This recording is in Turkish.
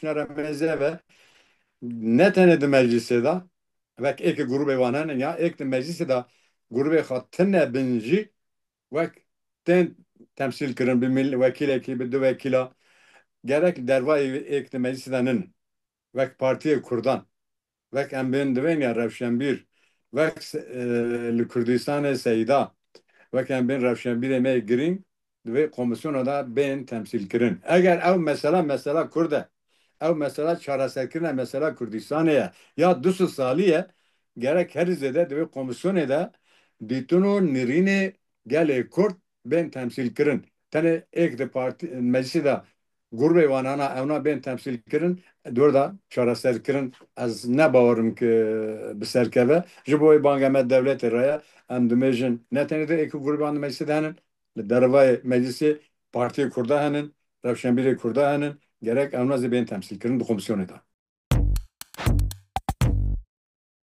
remize ve ne tanıdı meclise de ve ek grubu vanan ya ek meclise de grubu hatine binci ve ten temsil kırın bir vekil ekibi de vekila gerek dervayı ek meclise denin ve partiye kurdan ve em ben ya Revşenbir ve Kürdistan'e Seyda وكان بين رفشنبیل می گرین و کمیسیون دا بین تمثیل کردن اگر او مثلا کرده او مثلا چهارسکرین مثلا کردستانه یا 200 سالیه gerek her zede de komisyonu da bitunu nirine gele kurt ben temsil kirin. Tane ek de parti meclisi da gurbe vanana evna ben temsil kirin. Dorda çaraser kirin. Az ne bavarım ki biserkeve. Jiboy bangamet devleti raya em dimêjin ne tenê de êkî gurban meclisê de henin li dervayê meclisê partiyê Kurda henin rewşenbîrê Kurda henin gerek ew nezî bên temsîlkirin di komisyonê de.